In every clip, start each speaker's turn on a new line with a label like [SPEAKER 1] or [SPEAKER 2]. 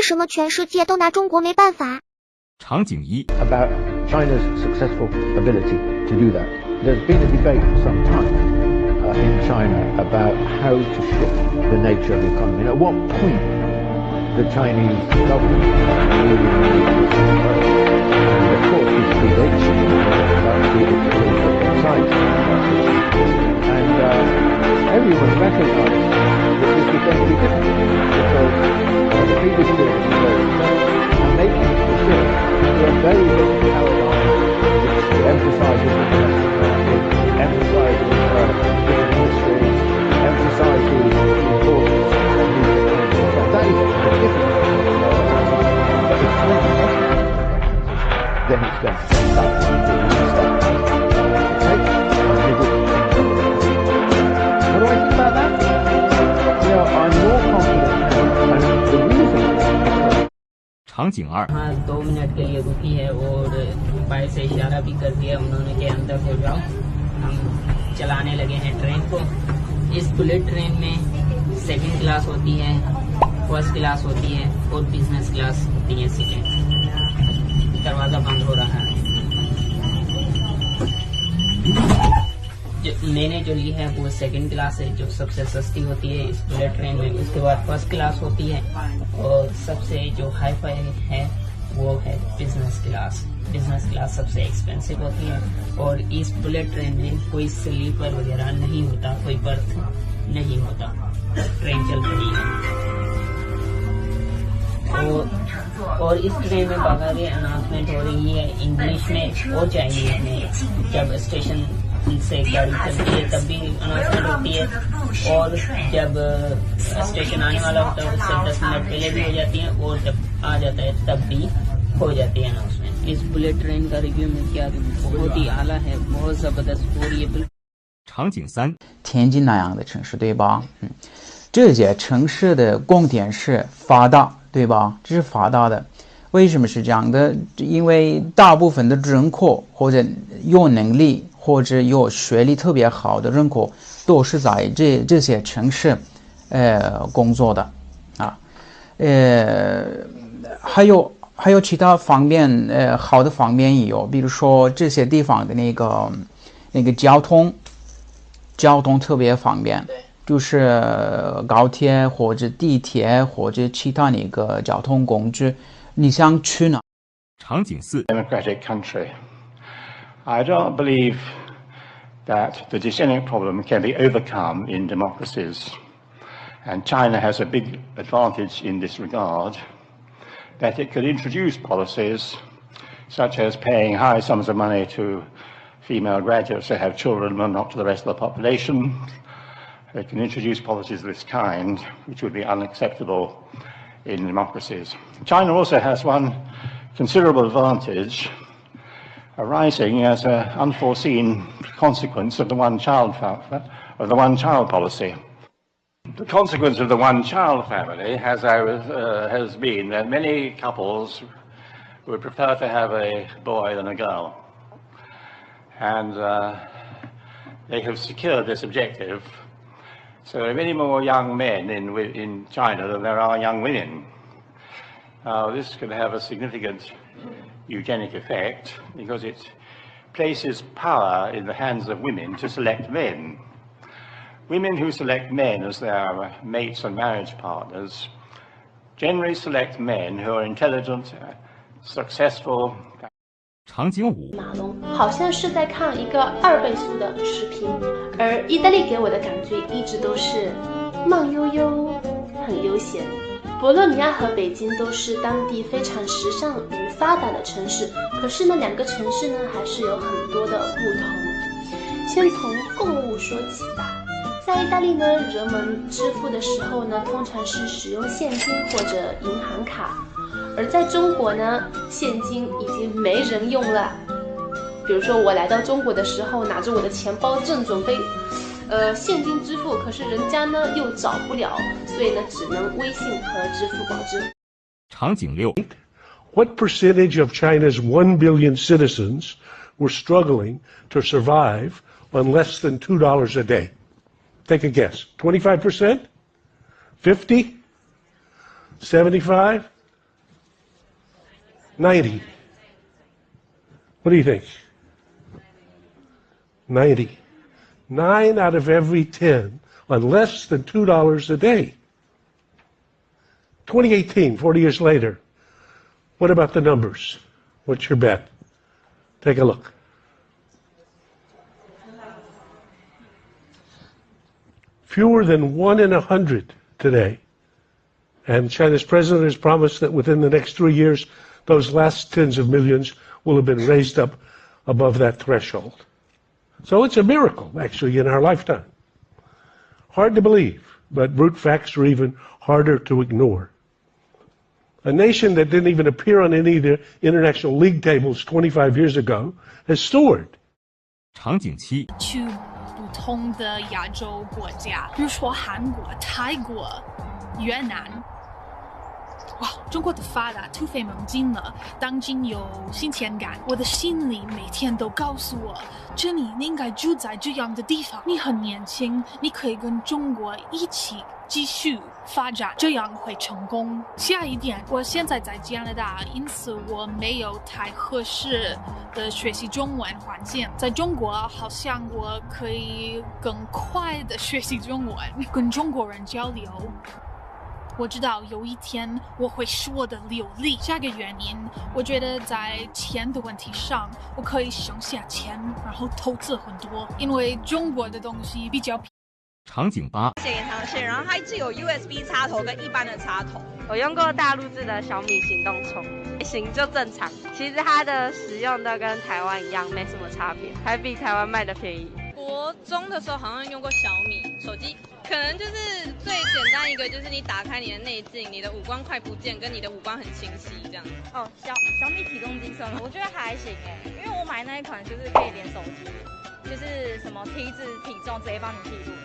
[SPEAKER 1] 什么全世界都拿中国没办法？
[SPEAKER 2] 场景一
[SPEAKER 3] about China's successful ability to do that. There's been a debate for some time in China about how to shift the nature of the economy. And at what point the Chinese government really needs to work. And of course this predates the science. And everyone recognized that this was going to be difficult because the previous years were making it for sure. There are very different paradigms which emphasizes the domestic market, emphasizes different industries, emphasizes the importance of new technology. So that is difficult to explain. Then it's going to take that What do I think about that? You know, I'm more confident now, and the reason is
[SPEAKER 2] 场景二
[SPEAKER 4] हाँ 2 minute के लिए रुकी है और bike से इशारा भी कर दिया उन्होंने कि अंदर हो जाओ। हम चलाने लगे हैं ट्रेन को। इस बुलेट ट्रेन में सेकंड क्लास होती है, फर्स्ट क्लास होती है और बिजनेस क्लास होती है सेकंड। दरवाजा बंद हो रहा है। मैंने जो ली है वो सेकंड क्लास है जो सबसे सस्ती होती है इस बुलेट ट्रेन में। उसके बाद फर्स्ट क्लास होती है और सबसे जो हाई फाई है वो है बिजनेस क्लास। बिजनेस क्लास सबसे एक्सपेंसिव होती है और इस बुलेट ट्रेन में कोई स्लीपर वगैरह नहीं होता, कोई बर्थ नहीं होता। ट्रेन चल रही है और इस ट्रेन में बाकायदे अनाउंसमेंट हो रही है इंग्लिश में और चाइनीज में। जब स्टेशन से गाड़ी चलती है तब भी अनाउंसमेंट होती है और जब स्टेशन आने वाला होता है उससे 10 मिनट पहले भी हो जाती है और जब आ जाता है तब भी हो जाती है अनाउंसमेंट। इस बुलेट ट्रेन का रिव्यू में क्या बहुत ही आला है, बहुत जबरदस्त और ये बिल्कुल
[SPEAKER 2] 场景三
[SPEAKER 5] 天津那样的城市，对吧？这些城市的共点是发达，对吧？这是发达的。为什么是这样的？因为大部分的人口或者有能力或者有学历特别好的人口都是在这些城市工作的啊。还有其他方面好的方面也有，比如说这些地方的那个交通特别方便，就是高铁或者地铁或者其他那个交通工具。你想去哪？
[SPEAKER 2] 场景四
[SPEAKER 3] democratic country. I don't believe that the descending problem can be overcome in democracies. And China has a big advantage in this regard, that it could introduce policies such as paying high sums of money to female graduates to have children but not to the rest of the population. It can introduce policies of this kind, which would be unacceptable in democracies. China also has one considerable advantage arising as an unforeseen consequence of the one-child policy. The consequence of the one-child family has been that many couples would prefer to have a boy than a girl, and they have secured this objective. So there are many more young men in China than there are young women. This could have a significant eugenic effect because it places power in the hands of women to select men. Women who select men as their mates and marriage partners generally select men who are intelligent, successful.
[SPEAKER 2] 场景五
[SPEAKER 6] 马龙好像是在看一个2倍速的视频，而意大利给我的感觉一直都是慢悠悠，很悠闲。博洛尼亚和北京都是当地非常时尚与发达的城市，可是呢，2个城市呢还是有很多的不同。先从购物说起吧。在意大利呢，人们支付的时候呢，通常是使用现金或者银行卡，而在中国呢，现金已经没人用了。比如说我来到中国的时候，拿着我的钱包正准备现金支付，可是人家呢又找不了，所以呢只能微信和支付宝支付。
[SPEAKER 2] 场景六
[SPEAKER 7] What percentage of China's 1 billion citizens were struggling to survive on less than $2 a day? Take a guess. 25%? 50? 75? 90. What do you think? 90. 9 out of every 10 on less than $2 a day. 2018, 40 years later. What about the numbers? What's your bet? Take a look. Fewer than 1 in 100 today. And China's president has promised that within the next 3 years, those last tens of millions will have been raised up above that threshold. So it's a miracle, actually, in our lifetime. Hard to believe, but brute facts are even harder to ignore. A nation that didn't even appear on any of the international league tables 25 years ago has soared.
[SPEAKER 2] 场景7
[SPEAKER 8] 去不同的亚洲国家，比如说韩国、泰国、越南。哇，中国的发达突飞猛进了，当今有新鲜感。我的心里每天都告诉我，这里你应该住在这样的地方。你很年轻，你可以跟中国一起继续发展，这样会成功。下一点，我现在在加拿大，因此我没有太合适的学习中文环境。在中国，好像我可以更快的学习中文，跟中国人交流。我知道有一天我会说的流利。下个原因，我觉得在钱的问题上，我可以省下钱，然后投资很多，因为中国的东西比较便宜。
[SPEAKER 2] 场景8
[SPEAKER 9] 显延长线，然后它只有 USB 插头跟一般的插头。我用过大陆制的小米行动充，行就正常。其实它的使用都跟台湾一样，没什么差别，还比台湾卖的便宜。国中的时候好像用过小米手机，可能就是最简单一个，就是你打开你的内镜，你的五官快不见，跟你的五官很清晰这样。哦，小米体重计算吗？我觉得还行哎，因为我买那一款就是可以连手机，就是什么体脂、体重直接帮你记录。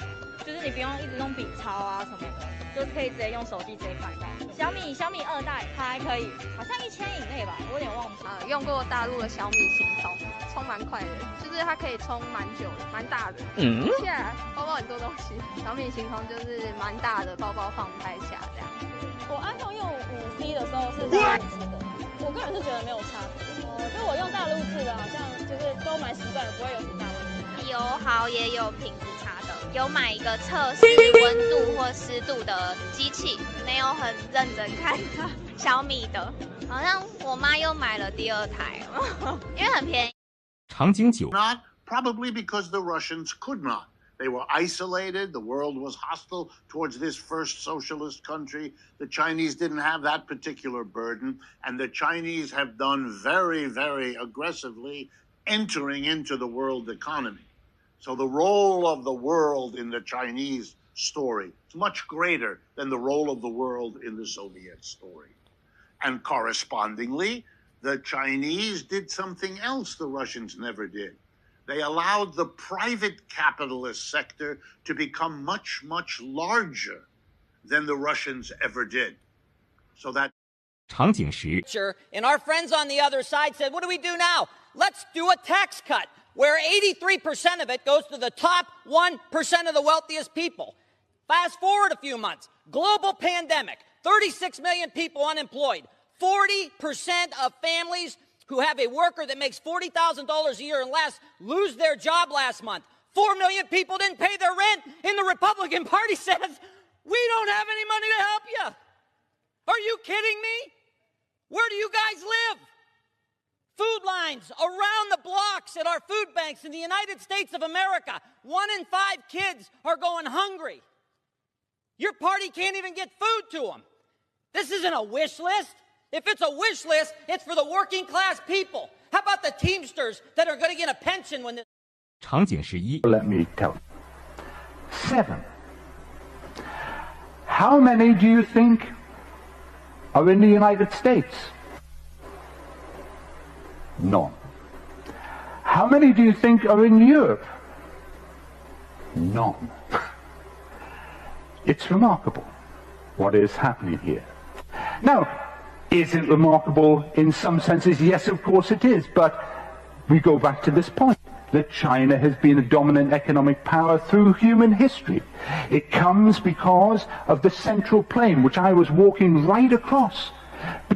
[SPEAKER 9] 就是你不用一直弄笔抄啊什么的，就是可以直接用手机直接看到。小米2代它还可以，好像1000以内吧，我有点忘记。用过大陆的小米行充，充蛮快的，就是它可以充蛮久的，蛮大的。现在包包很多东西，小米行充就是蛮大的，包包放太下这样。我iPhone用5G 的时候是大陆制的，我个人是觉得没有差别。就我用大陆制的，好像就是都蛮习惯的，不会有什么大问题。有好也有品质差的，有买一个测试温度或湿度的机器，没有很认真看的小米的，好像我妈又买了第2台，因为很便宜。
[SPEAKER 2] 场景9
[SPEAKER 10] Not probably because the Russians could not. They were isolated. The world was hostile towards this first socialist country. The Chinese didn't have that particular burden, and the Chinese have done very, very aggressively entering into the world economy. So the role of the world in the Chinese story is much greater than the role of the world in the Soviet story. And correspondingly, the Chinese did something else the Russians never did. They allowed the private capitalist sector to become much, much larger than the Russians ever did. So that
[SPEAKER 2] 场景10
[SPEAKER 11] And our friends on the other side said, what do we do now? Let's do a tax cut where 83% of it goes to the top 1% of the wealthiest people. Fast forward a few months, global pandemic, 36 million people unemployed, 40% of families who have a worker that makes $40,000 a year and less lose their job last month. 4 million people didn't pay their rent, and the Republican Party says, we don't have any money to help you. Are you kidding me? Where do you guys live? Food lines around the blocks at our food banks in the United States of America. 1 in 5 kids are going hungry. Your party can't even get food to them. This isn't a wish list. If it's a wish list, it's for the working class people. How about the Teamsters that are going to get a pension when this...
[SPEAKER 2] 场景11
[SPEAKER 12] Let me tell you. 7. How many do you think are in the United States? None. How many do you think are in Europe? None. It's remarkable what is happening here. Now, is it remarkable in some senses? Yes, of course it is, but we go back to this point, that China has been a dominant economic power through human history. It comes because of the central plain, which I was walking right across,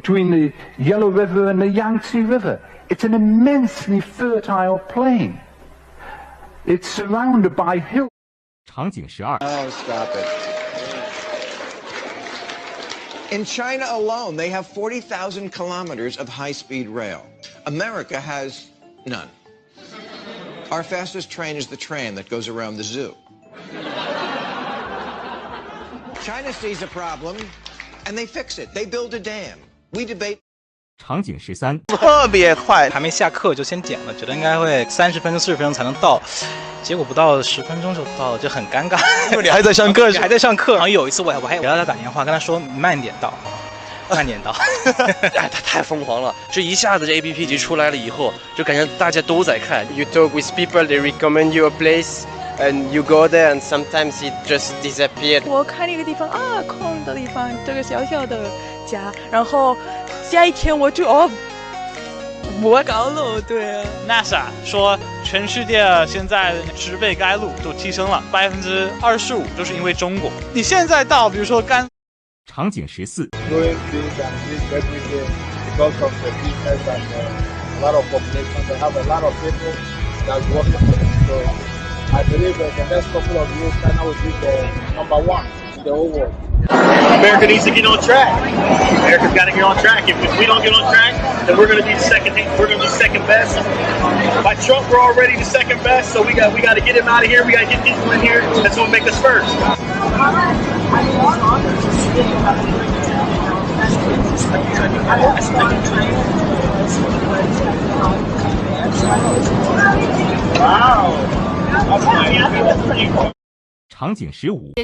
[SPEAKER 12] between the Yellow River and the Yangtze River. It's an immensely fertile plain. It's surrounded by hills.
[SPEAKER 2] 场景12。
[SPEAKER 13] Oh, stop it. In China alone, they have 40,000 kilometers of high-speed rail. America has none. Our fastest train is the train that goes around the zoo. China sees a problem, and they fix it. They build a dam. We debate.
[SPEAKER 2] 场景13。
[SPEAKER 14] 特别快，还没下课就先点了，觉得应该会30分钟、40分钟才能到，结果不到10分钟就到了，就很尴尬。因为你还在上课，还在上课。然后有一次我还给他打电话，跟他说慢点到。慢点到，
[SPEAKER 15] 哎，他太疯狂了！这一下子这 APP 机出来了以后，就感觉大家都在看。You talk with people, they recommend you a place, and you go there, and sometimes it just disappeared.
[SPEAKER 16] 我看了一个地方啊，空的地方，这个小小的家，然后下一天我就我搞了，对。
[SPEAKER 14] NASA 说，全世界现在植被该路都提升了25%，就是因为中国。你现在到，比如说
[SPEAKER 2] 场景14。
[SPEAKER 17] Doing things and doing everything because of the business and a lot of population. They have a lot of people that's working for them. So I believe that the next couple of years, China will be the #1 in the whole world.
[SPEAKER 18] America needs to get on track. America's got to get on track. If we don't get on track, then we're going to be second. We're going to be second best. By Trump, we're already the second best. So we got to get him out of here. We got to get people in here. That's going to make us first.
[SPEAKER 17] Wow.
[SPEAKER 2] 场景15。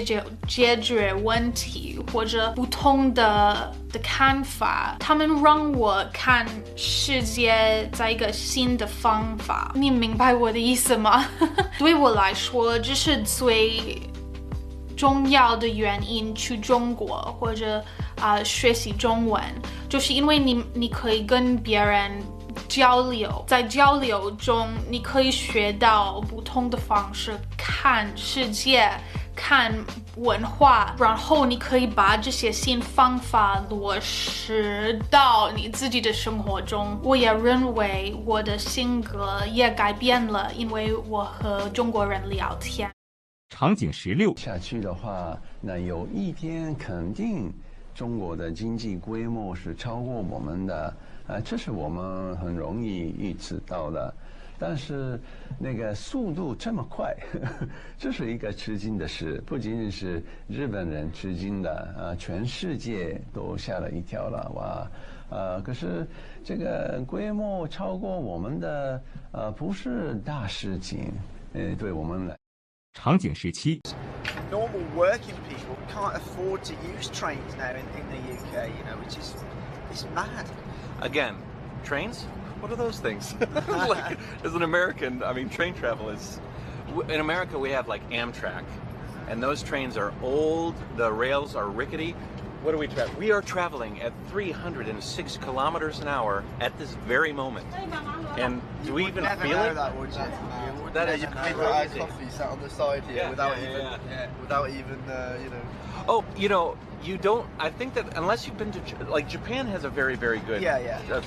[SPEAKER 8] 解决问题或者不同的看法，他们让我看世界在一个新的方法。你明白我的意思吗？对我来说，这是最重要的原因去中国或者学习中文，就是因为你可以跟别人交流，在交流中你可以学到不同的方式看世界、看文化，然后你可以把这些新方法落实到你自己的生活中。我也认为我的性格也改变了，因为我和中国人聊天。
[SPEAKER 2] 场景16。
[SPEAKER 19] 下去的话，那有一天肯定中国的经济规模是超过我们的，这是我们很容易预测到的。但是那个速度这么快，这是一个吃惊的事，不仅仅是日本人吃惊的，全世界都吓了一跳了，哇！可是这个规模超过我们的，不是大事情，对我们来。
[SPEAKER 2] 场景17。
[SPEAKER 20] Normal working people can't afford to use trains now in the UK, you know, which is it's mad.
[SPEAKER 21] Again, trains? What are those things? Like, as an American, I mean, train travel is... In America, we have, like, Amtrak, and those trains are old, the rails are rickety. What are we traveling? We are traveling at 306 kilometers an hour at this very moment. And do we even feel it?
[SPEAKER 20] That, would you?
[SPEAKER 21] That is
[SPEAKER 20] you
[SPEAKER 21] crazy.
[SPEAKER 20] Coffee sat on the side here without even, you know.
[SPEAKER 21] Oh, you know, you don't. I think that unless you've been to, like, Japan has a very, very good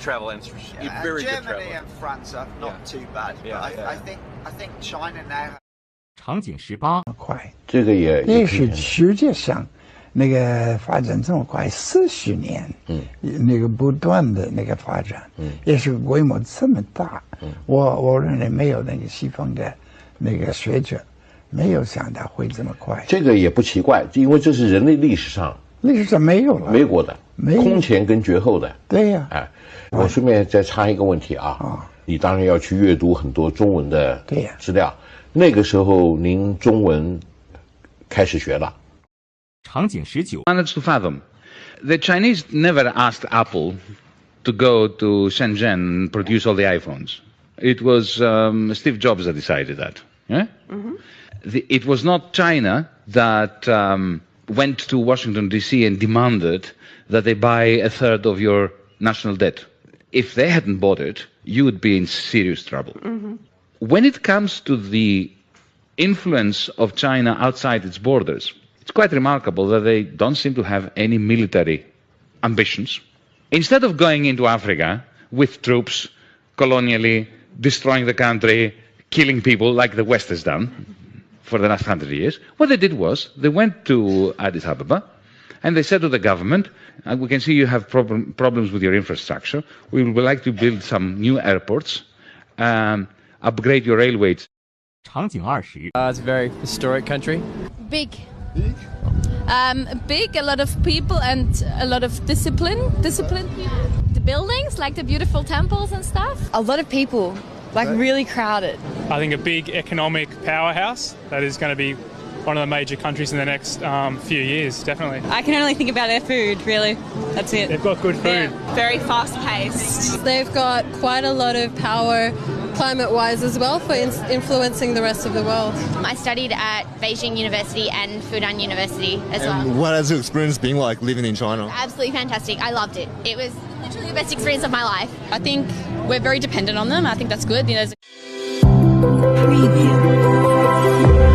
[SPEAKER 21] travel industry.
[SPEAKER 20] Yeah,
[SPEAKER 21] very
[SPEAKER 20] Germany
[SPEAKER 21] good travel.
[SPEAKER 20] and France are not too bad.
[SPEAKER 21] Yeah,
[SPEAKER 20] but I think China now.
[SPEAKER 2] 场景18。
[SPEAKER 22] 快，
[SPEAKER 23] 这个也
[SPEAKER 22] 是世界上那个发展这么快，40年，那个不断的那个发展，也是规模这么大，我认为没有那个西方的那个学者没有想到会这么快。
[SPEAKER 23] 这个也不奇怪，因为这是人类历史上
[SPEAKER 22] 没有了，
[SPEAKER 23] 没有过的，空前跟绝后的。
[SPEAKER 22] 对呀，
[SPEAKER 23] 哎，我顺便再插一个问题啊，你当然要去阅读很多中文的资料，那个时候您中文开始学了。
[SPEAKER 2] 场景19。
[SPEAKER 24] Managed to fathom. The Chinese never asked Apple to go to Shenzhen and produce all the iPhones. It was Steve Jobs that decided that. Yeah? It was not China that went to Washington, D.C. and demanded that they buy a third of your national debt. If they hadn't bought it, you would be in serious trouble. When it comes to the influence of China outside its borders, it's quite remarkable that they don't seem to have any military ambitions, Instead of going into Africa with troops, colonially, destroying the country, killing people like the West has done for the last 100 years, what they did was they went to Addis Ababa and they said to the government, we can see you have problems with your infrastructure. We would like to build some new airports, upgrade your railways.
[SPEAKER 2] 场景20。
[SPEAKER 1] It's a very historic country.
[SPEAKER 3] Big. Big, a lot of people and a lot of discipline. The buildings, like the beautiful temples and stuff.
[SPEAKER 4] A lot of people, like really crowded.
[SPEAKER 5] I think a big economic powerhouse that is going to be one of the major countries in the next few years, definitely.
[SPEAKER 4] I can only think about their food, really. That's it.
[SPEAKER 5] They've got good food.
[SPEAKER 4] Yeah. Very fast-paced.
[SPEAKER 25] They've got quite a lot of power climate-wise as well for influencing the rest of the world.
[SPEAKER 26] I studied at Beijing University and Fudan University as well.
[SPEAKER 27] What has your experience been like living in China?
[SPEAKER 26] Absolutely fantastic. I loved it. It was literally the best experience of my life.
[SPEAKER 4] I think we're very dependent on them. I think that's good. You know,
[SPEAKER 28] Preview.